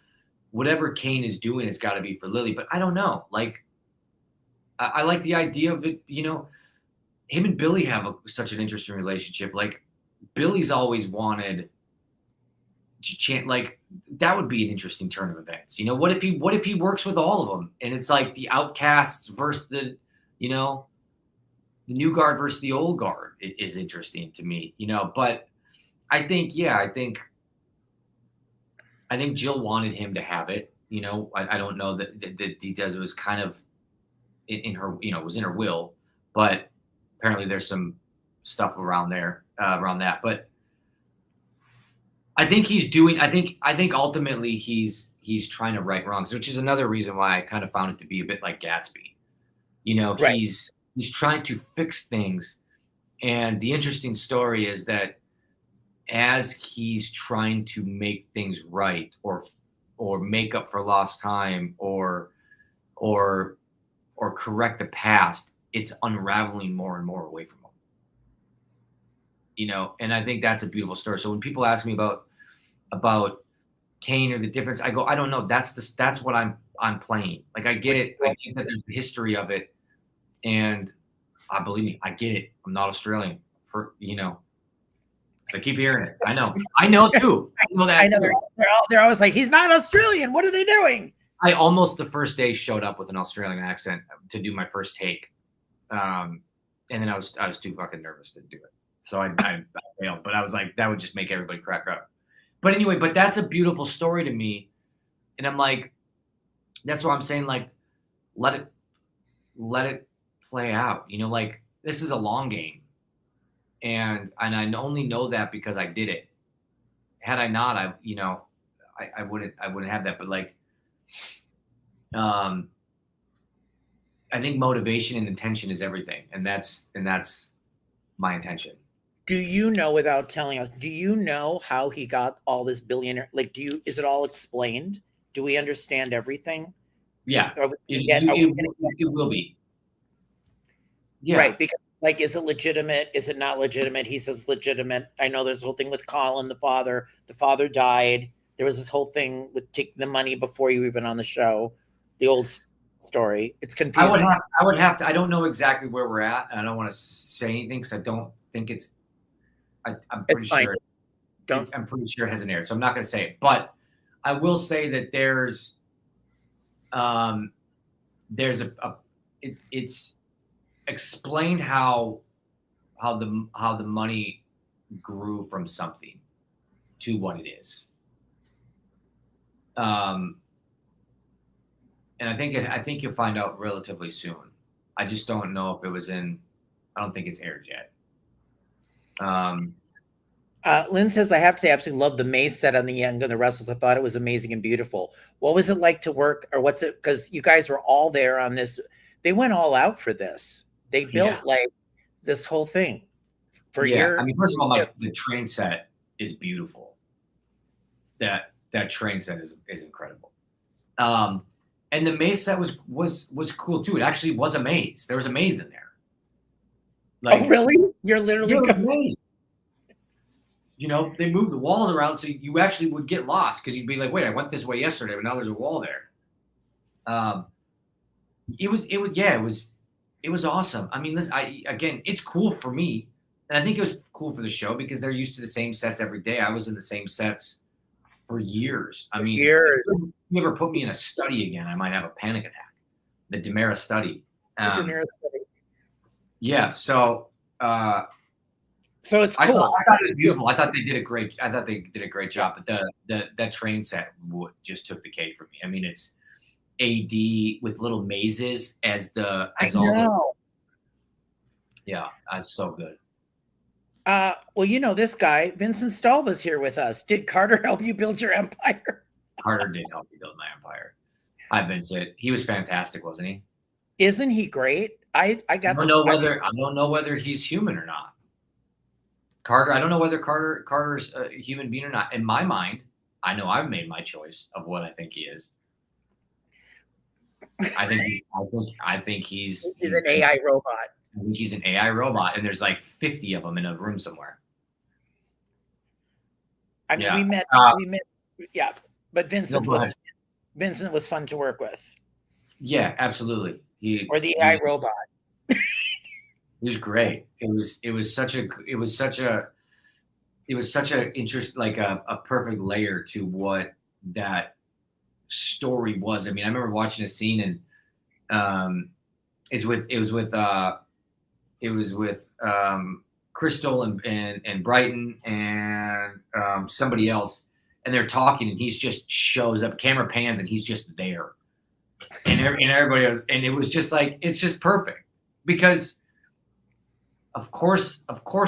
B: Kane is doing, it's got to be for Lily. But I don't know. Like, I like the idea of it. Him and Billy have such an interesting relationship. Like, Billy's always wanted to chant. Like, that would be an interesting turn of events. What if he works with all of them, and it's like the outcasts versus the new guard versus the old guard is interesting to me. But I think Jill wanted him to have it. I don't know that he does. It was kind of in her, it was in her will, but apparently there's some stuff around that. But I think I think ultimately he's trying to right wrongs, which is another reason why I kind of found it to be a bit like Gatsby.
A: Right.
B: He's trying to fix things. And the interesting story is that as he's trying to make things right or make up for lost time or correct the past, it's unraveling more and more away from him. You know, and I think that's a beautiful story. So when people ask me about Kane or the difference, I go, I don't know. That's what I'm playing. Like, I get it. I get that there's a history of it, and I believe me, I get it. I'm not Australian, for you know. So I keep hearing it. I know too. I know that.
A: I know they're always like, he's not Australian. What are they doing?
B: I almost the first day showed up with an Australian accent to do my first take, and then I was too fucking nervous to do it, so I failed. But I was like, that would just make everybody crack up. But anyway, but that's a beautiful story to me, and I'm like, that's what I'm saying. Like, let it play out. You know, like, this is a long game, and I only know that because I did it. Had I not, I wouldn't have that. But like, I think motivation and intention is everything, and that's my intention.
A: Do you know, without telling us, do you know how he got all this billionaire? Like, is it all explained? Do we understand everything?
B: Yeah, it will be. Yeah.
A: Right, because like, is it legitimate? Is it not legitimate? He says legitimate. I know there's a whole thing with Colin, the father. The father died. There was this whole thing with taking the money before you even on the show. The old story. It's confusing.
B: I would have to. I don't know exactly where we're at, and I don't want to say anything because I don't think it's. I'm pretty sure. I'm pretty sure it hasn't aired, so I'm not going to say it. But I will say that it's explained how the money grew from something to what it is. And I think you'll find out relatively soon. I just don't know if it was in. I don't think it's aired yet.
A: Lynn says, I have to say, I absolutely love the maze set on the end of the Restless. I thought it was amazing and beautiful. What was it like to work, or what's it? Because you guys were all there on this. They went all out for this. They built like this whole thing for years.
B: I mean, first of all, the train set is beautiful. That train set is incredible. And the maze set was cool too. It actually was a maze. There was a maze in there. Like,
A: oh, really? You're literally
B: maze. You know, they moved the walls around so you actually would get lost because you'd be like, wait, I went this way yesterday, but now there's a wall there. It was awesome. I mean, again, it's cool for me, and I think it was cool for the show because they're used to the same sets every day. I was in the same sets for years. I mean, if you ever put me in a study again, I might have a panic attack. The DiMera study. Yeah. So.
A: So it's cool.
B: I thought it was beautiful. I thought they did a great job. But that train set just took the cake for me. I mean, it's AD with little mazes as all. Yeah, that's so good.
A: Well, you know, this guy, Vincent Stalba's here with us. Did Carter help you build your empire?
B: Carter did help me build my empire. Hi, Vincent. He was fantastic, wasn't he?
A: Isn't he great? I don't
B: know whether he's human or not. Carter, I don't know whether Carter's a human being or not. In my mind, I know I've made my choice of what I think he is. I think he's
A: an AI robot.
B: I think he's an AI robot, and there's like 50 of them in a room somewhere.
A: I mean, we met, yeah. But Vincent was fun to work with.
B: Yeah, absolutely.
A: Or the AI robot.
B: It was great. It was such a interest, like a perfect layer to what that story was. I mean, I remember watching a scene and it was with Christel and Brighton and somebody else, and they're talking, and he's just shows up, camera pans, and he's just there, and everybody else, and it was just like, it's just perfect because. Of course,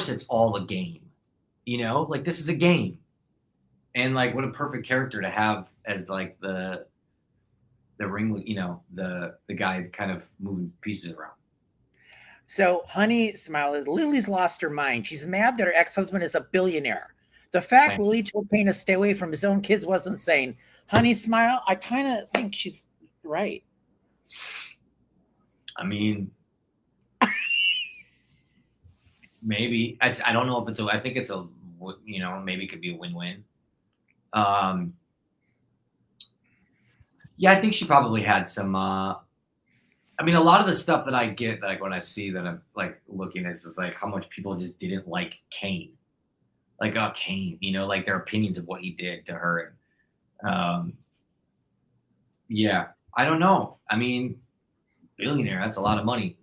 B: it's all a game, you know. Like, this is a game, and like, what a perfect character to have as like the ring, you know, the guy kind of moving pieces around.
A: So, Honey Smile is Lily's lost her mind. She's mad that her ex-husband is a billionaire. The fact Lily told Kane to stay away from his own kids was insane. Honey Smile, I kind of think she's right.
B: I mean. Maybe I don't know if it's I think it's a, maybe it could be a win-win. Yeah, I think she probably had some. I mean, a lot of the stuff that I get, like when I see that I'm like looking at, is like how much people just didn't like Kane, like Kane, like their opinions of what he did to her. And yeah, I don't know. I mean, Billionaire, that's a lot of money.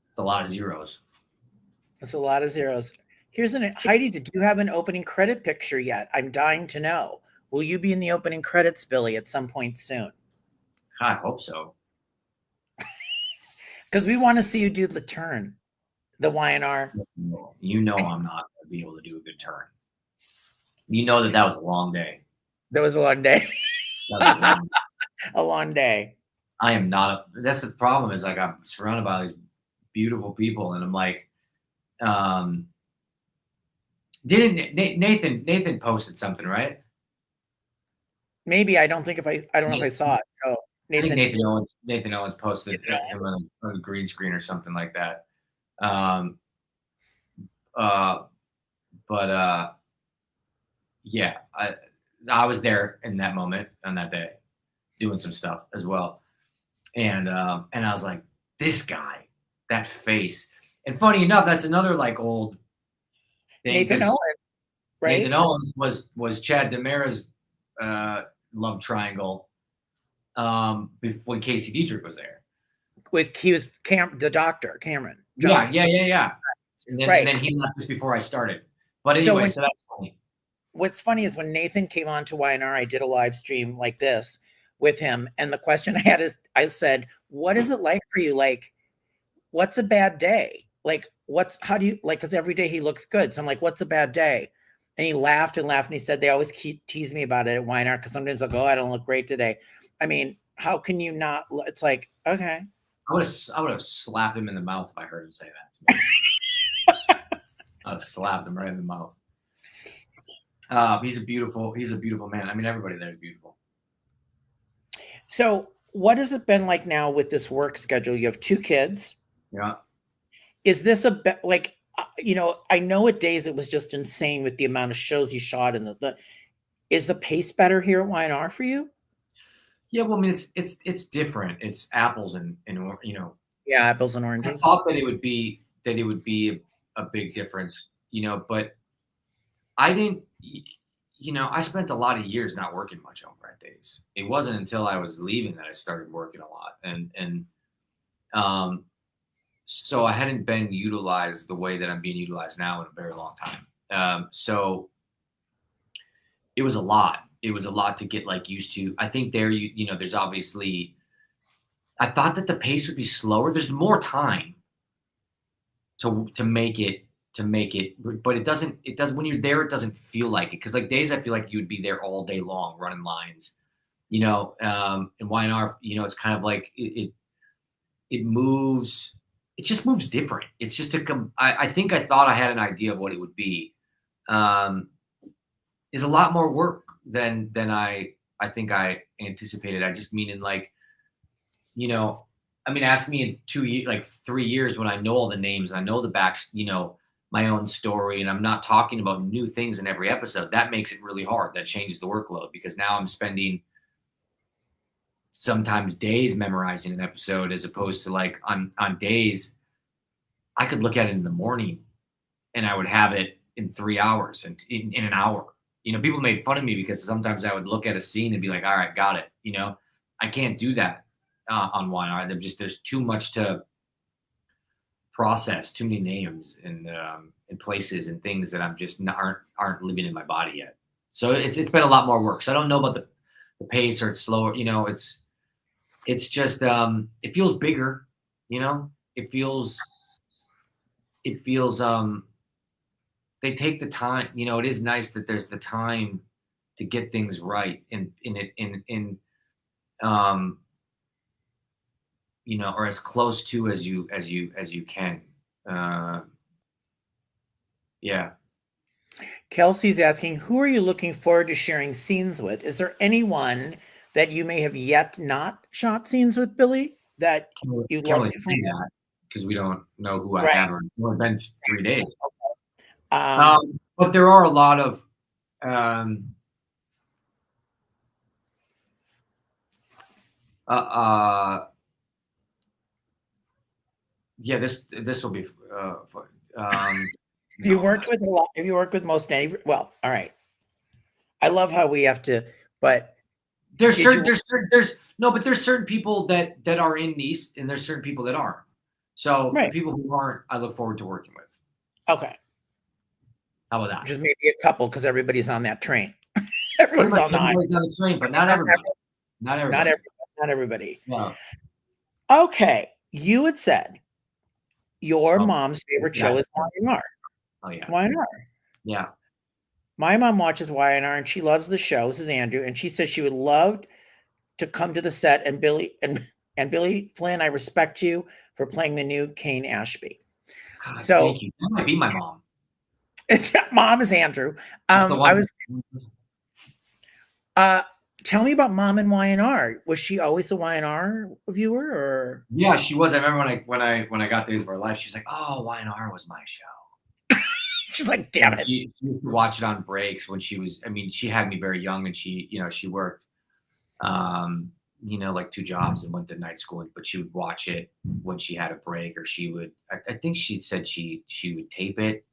B: It's a lot of zeros.
A: That's a lot of zeros. Here's Heidi, did you have an opening credit picture yet? I'm dying to know. Will you be in the opening credits, Billy, at some point soon?
B: I hope so.
A: Because we want to see you do the turn, the YNR.
B: You know I'm not going to be able to do a good turn. You know that was a long day.
A: That was a long day. A long day.
B: I am not. That's the problem. Is like I'm surrounded by these beautiful people, and I'm like, didn't Nathan posted something, right?
A: Maybe. I don't know if I saw it. So
B: Nathan Owens posted him on a green screen or something like that. Yeah, I was there in that moment on that day, doing some stuff as well, and I was like, this guy, that face. And funny enough, that's another like old thing.
A: Nathan Owens, right?
B: Nathan Owens was Chad DiMera's love triangle when Casey Dietrich was there.
A: He was the doctor, Cameron
B: Johnson. Yeah. And then he left just before I started. But anyway, so that's funny.
A: What's funny is when Nathan came on to YNR, I did a live stream like this with him. And the question I had is, I said, what is it like for you? Like, what's a bad day? Like, how do you, like, because every day he looks good. So I'm like, what's a bad day? And he laughed and laughed. And he said, they always tease me about it at YNR because sometimes I'll go, I don't look great today. I mean, how can you not? It's like, okay.
B: I would have slapped him in the mouth if I heard him say that to me. I would have slapped him right in the mouth. He's a beautiful man. I mean, everybody there is beautiful.
A: So what has it been like now with this work schedule? You have 2 kids.
B: Yeah.
A: Is this like, I know at days it was just insane with the amount of shows you shot and is the pace better here at YNR for you?
B: Yeah, well, I mean, it's different. It's apples and
A: Yeah, apples and oranges.
B: I thought that it would be a big difference, but I didn't. I spent a lot of years not working much over at days. It wasn't until I was leaving that I started working a lot, and so I hadn't been utilized the way that I'm being utilized now in a very long time. So it was a lot. It was a lot to get like used to. I think there's obviously, I thought that the pace would be slower. There's more time to make it, but it doesn't, when you're there, it doesn't feel like it. Cause like days, I feel like you would be there all day long running lines, and YNR, it's kind of like it moves, it just moves different. It's just I think I thought I had an idea of what it would be. Is a lot more work than I think I anticipated. I just mean in like, ask me in 2 years, like 3 years when I know all the names, and I know the backs, my own story, and I'm not talking about new things in every episode. That makes it really hard. That changes the workload because now I'm spending sometimes days memorizing an episode as opposed to like on days I could look at it in the morning and I would have it in 3 hours and in an hour. People made fun of me because sometimes I would look at a scene and be like, all right, got it. I can't do that on YNR. There's too much to process, too many names and places and things that I'm just aren't living in my body yet. So it's been a lot more work. So I don't know about the pace or it's slower. It's just it feels bigger. It feels they take the time. It is nice that there's the time to get things right or as close to as you can. Yeah.
A: Kelsey's asking, who are you looking forward to sharing scenes with? Is there anyone that you may have yet not shot scenes with, Billy, that you'd
B: can't
A: like
B: really
A: to
B: say that because we don't know who I have. It's been 3 days. But there are a lot of yeah, this will be
A: have you worked with a lot? Have you worked with most any? Well, all right. I love how we have to, but
B: there's certain people that are in these, and there's certain people that aren't. So the people who aren't, I look forward to working with.
A: Okay.
B: How about that?
A: Just maybe a couple, because everybody's on that train. Everyone's on the
B: train, but not everybody. Not
A: everybody.
B: No.
A: Okay. You had said your mom's favorite show is Y&R.
B: Oh, yeah.
A: Y&R.
B: Yeah.
A: My mom watches Y&R and she loves the show. This is Andrew. And she says she would love to come to the set. And Billy Flynn, I respect you for playing the new Kane Ashby.
B: God, so thank you. That might be my mom.
A: Mom is Andrew. Tell me about Mom and Y&R. Was she always a Y&R viewer, or?
B: Yeah, she was. I remember when I got Days of Our Life, she's like, "Oh, Y&R was my show."
A: She's like, "Damn it!"
B: She used to watch it on breaks when she was. I mean, she had me very young, and she worked, like 2 jobs and went to night school. But she would watch it when she had a break, or she would. I think she said she would tape it,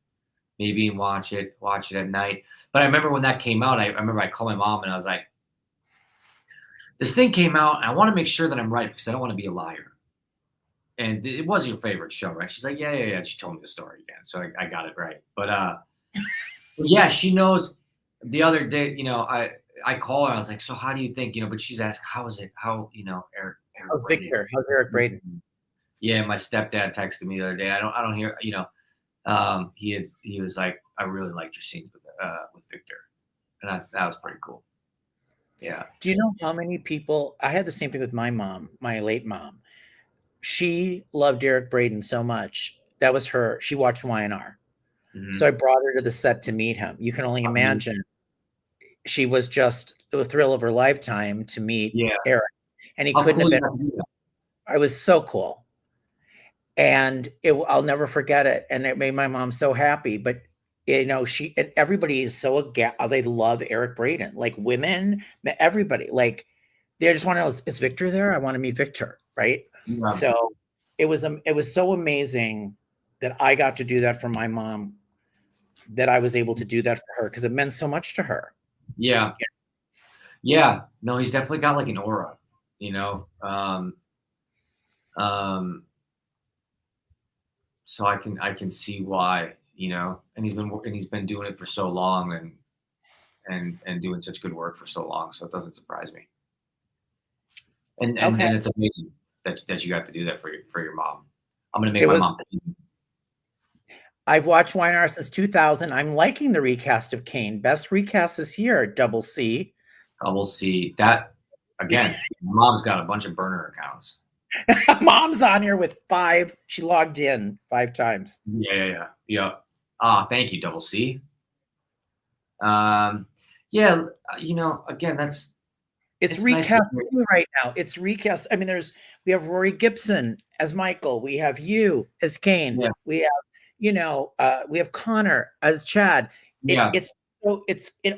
B: maybe, and watch it at night. But I remember when that came out, I remember I called my mom and I was like, "This thing came out, and I want to make sure that I'm right because I don't want to be a liar." And it was your favorite show, right? She's like, yeah. She told me the story again, so I got it right. But yeah, she knows. The other day, I call her. I was like, "So how do you think?" But she's asking, "How is it? How Eric?
A: How's Victor? How's Eric Braden?"
B: Yeah, my stepdad texted me the other day. I don't hear. He was like, "I really liked your scenes with Victor," and that was pretty cool. Yeah.
A: Do you know how many people? I had the same thing with my mom, my late mom. She loved Eric Braden so much. That was her. She watched Y&R. Mm-hmm. So I brought her to the set to meet him. You can only imagine. She was just the thrill of her lifetime to meet Eric. And he couldn't have been. I was so cool. And I'll never forget it. And it made my mom so happy. But everybody is so they love Eric Braden. Like women, everybody. Like they just want to know, is Victor there? I want to meet Victor, right? Yeah. So it was so amazing that I got to do that for my mom, that I was able to do that for her because it meant so much to her.
B: Yeah. Yeah. No, he's definitely got like an aura, so I can see why, and he's been doing it for so long and doing such good work for so long. So it doesn't surprise me. And it's amazing that you got to do that for your mom. I'm going to make my mom.
A: I've watched Y&R since 2000. I'm liking the recast of Kane. Best recast this year, Double C.
B: Double C. That, again, mom's got a bunch of burner accounts.
A: Mom's on here with 5. She logged in 5 times.
B: Yeah. Thank you, Double C. Yeah, again,
A: it's recast nice right now. It's recast. I mean, we have Rory Gibson as Michael. We have you as Kane. Yeah. We have, we have Connor as Chad. It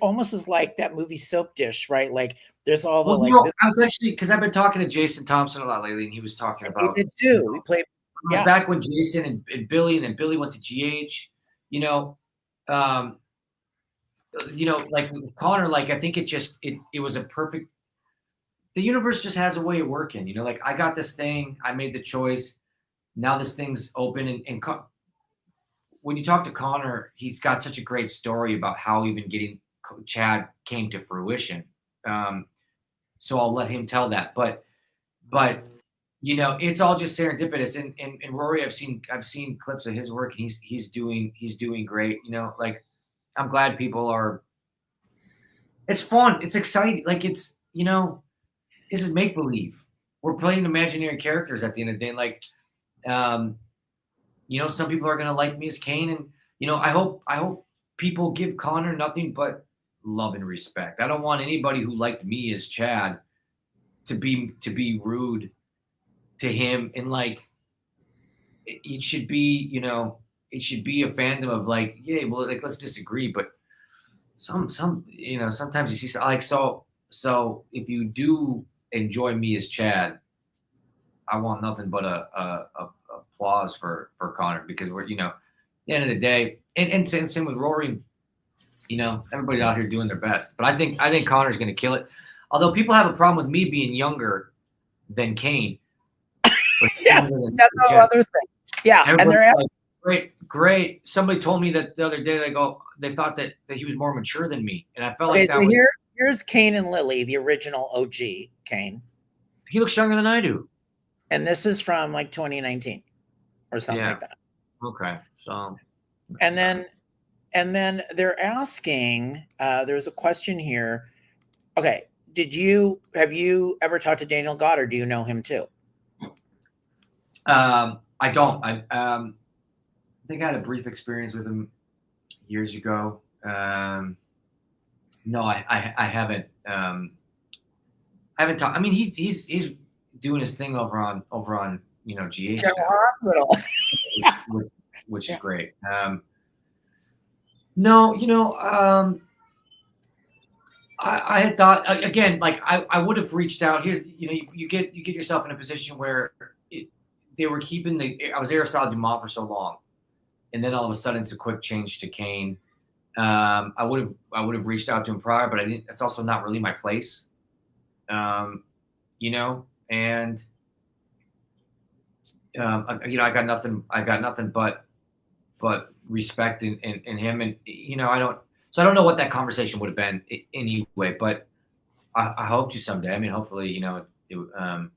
A: almost is like that movie Soap Dish, right? Like there's all the
B: I was actually, because I've been talking to Jason Thompson a lot lately, and he was talking about.
A: He did too. We played
B: back when Jason and Billy, and then Billy went to GH. Like with Connor, like I think it was a perfect. The universe just has a way of working, like I got this thing, I made the choice. Now this thing's open, and when you talk to Connor, he's got such a great story about how even getting Chad came to fruition. So I'll let him tell that. But it's all just serendipitous. And Rory, I've seen clips of his work. He's doing great. Like I'm glad people are. It's fun. It's exciting. Like it's this is make believe. We're playing imaginary characters at the end of the day. Like, some people are gonna like me as Kane, and I hope people give Connor nothing but love and respect. I don't want anybody who liked me as Chad to be rude to him, and like it should be, it should be a fandom of like, yeah, well, like let's disagree, but some you know, sometimes you see like so if you do enjoy me as Chad, I want nothing but a applause for Connor, because we're, you know, at the end of the day, and same with Rory, you know, everybody's out here doing their best. But I think Connor's going to kill it. Although people have a problem with me being younger than Kane.
A: Yeah, that's the other thing. Yeah, and they're
B: like, great. Somebody told me that the other day. They thought that he was more mature than me, and I felt like that.
A: So here's Kane and Lily, the original OG Kane.
B: He looks younger than I do.
A: And this is from like 2019 or something like that.
B: Okay, so
A: and then they're asking. There's a question here. Okay, have you ever talked to Daniel Goddard? Do you know him too?
B: I don't. I think I had a brief experience with him years ago. No, I haven't. I haven't talked. I mean, he's doing his thing over on you know, GH
A: General Hospital,
B: which is great. No, you know, I had thought again, like I would have reached out. Here's, you know, you get yourself in a position where they were keeping I was Aristotle Dumas for so long, and then all of a sudden it's a quick change to Kane. I would have reached out to him prior, but I didn't. It's also not really my place. You know, and you know, I got nothing but respect in him, and you know, I don't know what that conversation would have been anyway, but I hope to someday. I mean, hopefully, you know, I'm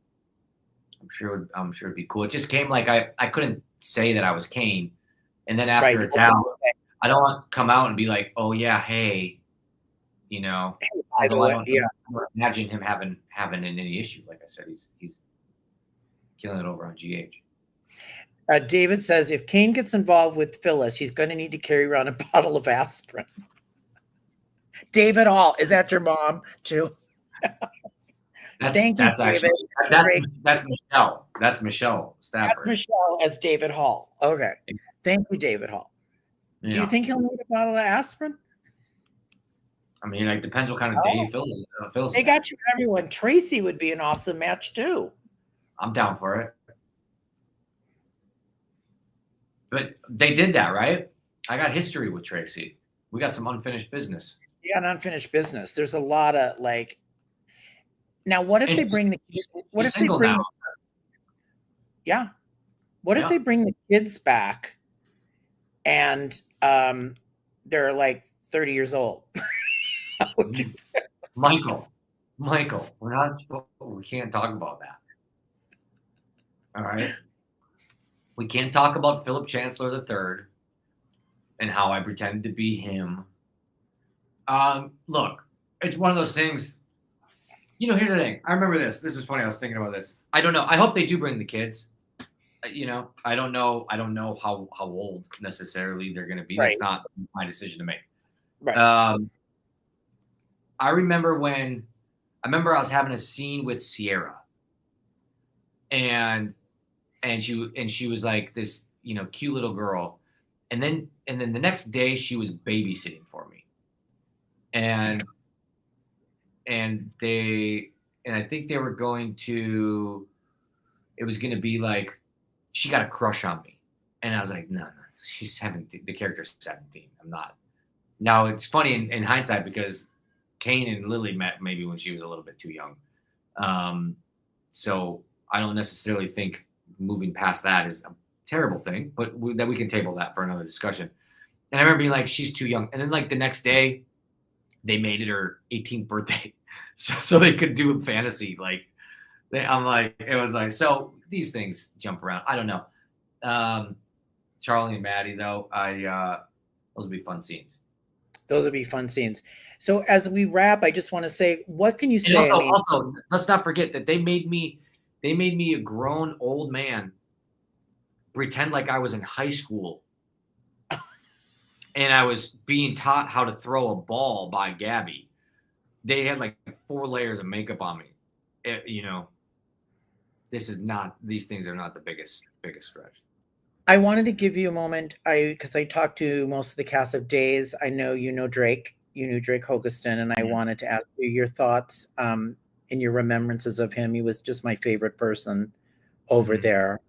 B: sure it'd be cool. It just came like I couldn't say that I was Kane, and then after it's out, I don't want to come out and be like, oh yeah, hey, you know, I don't imagine him having any issue. Like I said, he's killing it over on GH.
A: David says if Kane gets involved with Phyllis, he's going to need to carry around a bottle of aspirin. David Hall, is that your mom too? Thank you, David.
B: That's Michelle. That's Michelle Stafford.
A: That's Michelle as David Hall. Okay. Thank you, David Hall. Yeah. Do you think he'll need a bottle of aspirin?
B: I mean, it depends what kind of day Phyllis.
A: They got you everyone. Tracy would be an awesome match too.
B: I'm down for it. But they did that, right? I got history with Tracy. We got some unfinished business.
A: You got unfinished business. There's a lot of like. Now, what if they bring the kids? What if they bring? Yeah. What if they bring the kids back, and they're like 30 years old?
B: Michael, we can't talk about that. All right. We can't talk about Philip Chancellor III and how I pretended to be him. Look, it's one of those things. You know, here's the thing. I remember this. This is funny. I was thinking about this. I don't know. I hope they do bring the kids. You know, I don't know how old necessarily they're going to be. Right. It's not my decision to make. Right. I remember I was having a scene with Sierra, and she was like this, you know, cute little girl, and then the next day she was babysitting for me, and I think they were going to, it was going to be like she got a crush on me, and I was like, no, she's 17. The character's 17. I'm not. Now it's funny in hindsight because Kane and Lily met maybe when she was a little bit too young, so I don't necessarily think moving past that is a terrible thing, but that we can table that for another discussion. And I remember being like, she's too young. And then like the next day they made it her 18th birthday. So they could do fantasy. Like I'm like, it was like, so these things jump around. I don't know. Charlie and Maddie though, those would be fun scenes.
A: Those would be fun scenes. So as we wrap, I just want to say, what can you say?
B: Also, let's not forget that they made me a grown old man pretend like I was in high school and I was being taught how to throw a ball by Gabby. They had like 4 layers of makeup on me. You know, these things are not the biggest stretch.
A: I wanted to give you a moment, because I talked to most of the cast of Days. I know you know Drake. You knew Drake Hogestyn, and I wanted to ask you your thoughts and your remembrances of him. He was just my favorite person over there.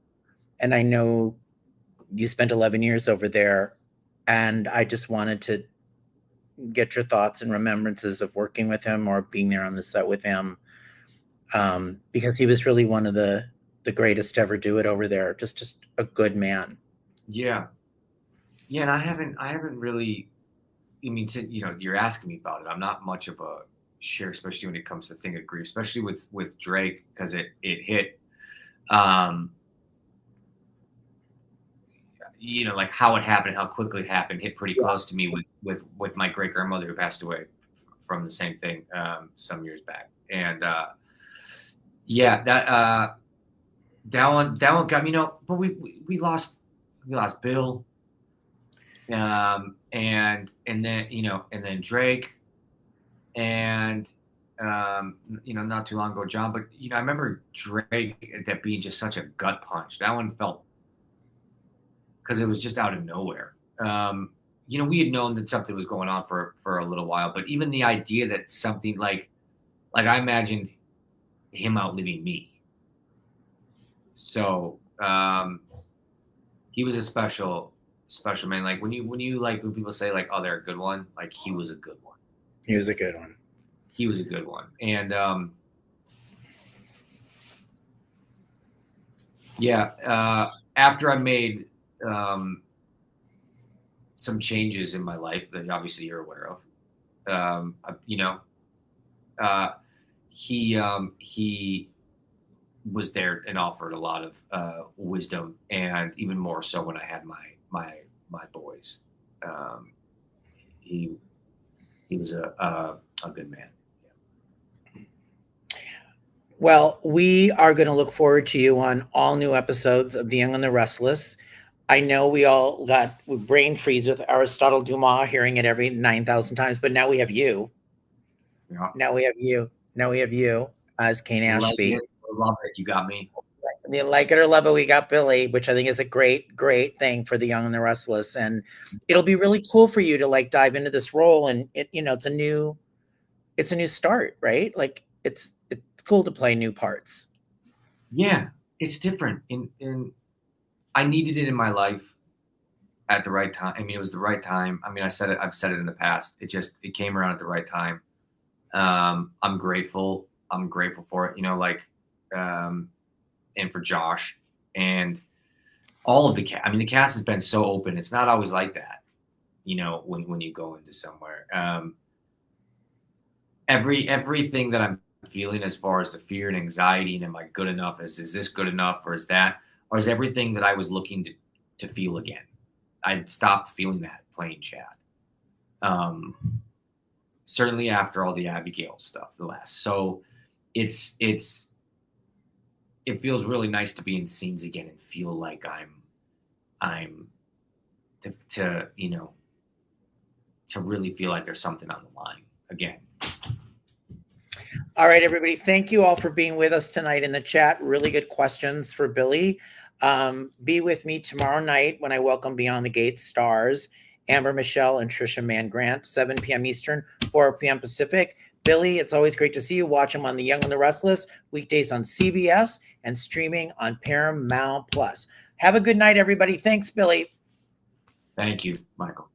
A: And I know you spent 11 years over there, and I just wanted to get your thoughts and remembrances of working with him or being there on the set with him, because he was really one of the greatest to ever do it over there. Just a good man.
B: Yeah. And I haven't really, I mean, you're asking me about it. I'm not much of a share, especially when it comes to Thing of Grief, especially with Drake, because it hit, like how it happened, how quickly it happened, hit pretty close to me with my great grandmother who passed away from the same thing some years back. And that one got me, but we lost Bill, and then Drake, and not too long ago John. But I remember Drake, that being just such a gut punch. That one felt, because it was just out of nowhere. We had known that something was going on for a little while, but even the idea that something like I imagined him outliving me. So he was a special man. Like when people say like, oh, they're a good one, like he was a good one.
A: He was a good one.
B: He was a good one. And after I made some changes in my life that obviously you're aware of, he was there and offered a lot of wisdom, and even more so when I had my boys. He was a good man.
A: Well, we are going to look forward to you on all new episodes of The Young and the Restless. I know we all got brain freeze with Aristotle Dumas, hearing it every 9,000 times, but now we have you.
B: Yeah.
A: Now we have you as Kane Ashby.
B: Like it, love it. You got me.
A: You like it or love it, we got Billy, which I think is a great thing for The Young and the Restless. And it'll be really cool for you to like dive into this role. And it's a new start, right? Like it's cool to play new parts.
B: Yeah, it's different. And I needed it in my life at the right time. I mean, it was the right time. I mean, I've said it in the past. It came around at the right time. I'm grateful for it, and for Josh and all of the cast. I mean, the cast has been so open. It's not always like that, when you go into somewhere. Everything that I'm feeling as far as the fear and anxiety and am I good enough? Is this good enough, or is everything that I was looking to feel again? I'd stopped feeling that playing Chad. Certainly after all the Abigail stuff, the last. So it feels really nice to be in scenes again and feel like I'm to really feel like there's something on the line again.
A: All right, everybody. Thank you all for being with us tonight in the chat. Really good questions for Billy. Be with me tomorrow night when I welcome Beyond the Gates stars Amber Michelle and Trisha Mann Grant, 7 p.m. Eastern, 4 p.m. Pacific. Billy, it's always great to see you. Watch him on The Young and the Restless, weekdays on CBS and streaming on Paramount Plus. Have a good night, everybody. Thanks, Billy.
B: Thank you, Michael.